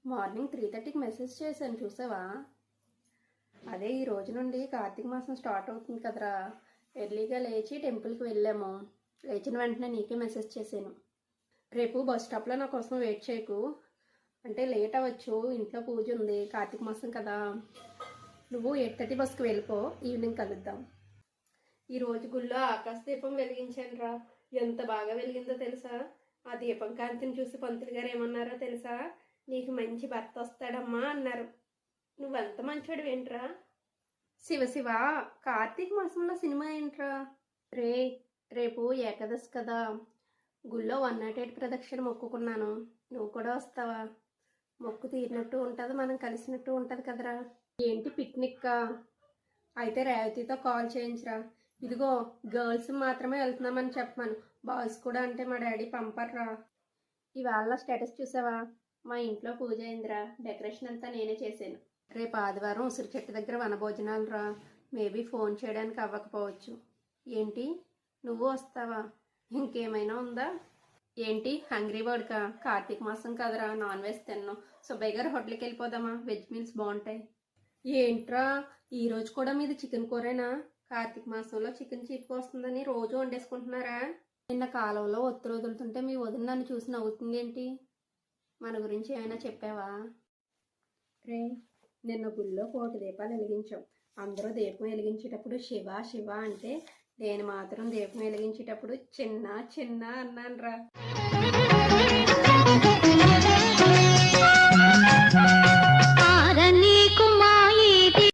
Morning 3:30కి message చేశాను, చూసావా? అదే ఈ రోజు నుండి కార్తీక మాసం స్టార్ట్ అవుతుంది కదరా. ఎర్లీగా లేచి టెంపుల్కి వెళ్ళాము. లేచిన వెంటనే నీకే మెసేజ్ చేశాను. రేపు బస్ స్టాప్లో నా కోసం వెయిట్ చేయకు, అంటే లేట్ అవ్వచ్చు, ఇంట్లో పూజ ఉంది, కార్తీక మాసం కదా. నువ్వు 8:30 బస్కి వెళ్ళిపో, ఈవినింగ్ కలుద్దాం. ఈరోజు గుళ్ళో ఆకాశ దీపం వెలిగించాను రా. ఎంత బాగా వెలిగిందో తెలుసా? ఆ దీపం కాంతిని చూసి పంతులు గారు ఏమన్నారో తెలుసా? నీకు మంచి భర్త వస్తాడమ్మా అన్నారు. నువ్వెంత మంచోడు ఏంట్రా? శివ కార్తీక మాసంలో సినిమా ఏంట్రా? రేపు ఏకాదశి కదా, గుళ్ళో 108 ప్రదక్షిణ మొక్కుకున్నాను. నువ్వు కూడా వస్తావా? మొక్కు తీరినట్టు ఉంటుంది, మనం కలిసినట్టు ఉంటుంది కదరా. ఏంటి పిక్నిక్కా? అయితే రేవతితో కాల్ చేయించరా. ఇదిగో గర్ల్స్ మాత్రమే వెళ్తున్నామని చెప్పాను, బాయ్స్ కూడా అంటే మా డాడీ పంపర్రా. ఇవాళ స్టేటస్ చూసావా? మా ఇంట్లో పూజ అయిందిరా, డెకరేషన్ అంతా నేనే చేశాను. రేపు ఆదివారం ఉసిరి చెట్టు దగ్గర వనభోజనాలు రా. మేబీ ఫోన్ చేయడానికి అవ్వకపోవచ్చు. ఏంటి, నువ్వు వస్తావా? ఇంకేమైనా ఉందా ఏంటి? హంగ్రీ బర్డ్కా? కార్తీక మాసం కదరా, నాన్ వెజ్ తిన్నాం. సుబ్బయ్య గారు హోటల్కి వెళ్ళిపోదామా? వెజ్ మీల్స్ బాగుంటాయి. ఏంట్రా, ఈరోజు కూడా మీది చికెన్ కూరేనా? కార్తీక మాసంలో చికెన్ చీప్ వస్తుందని రోజు వండేసుకుంటున్నారా? నిన్న కాలంలో ఒత్తులు వదులుతుంటే మీ వదిన నన్ను చూసి నవ్వుతుంది ఏంటి? మన గురించి ఏమైనా చెప్పావా? నిన్న గుళ్ళో 1 దీపాలు వెలిగించాం. అందరూ దీపం వెలిగించేటప్పుడు శివ శివ అంటే, నేను మాత్రం దీపం వెలిగించేటప్పుడు చిన్న చిన్న అన్నాను రా.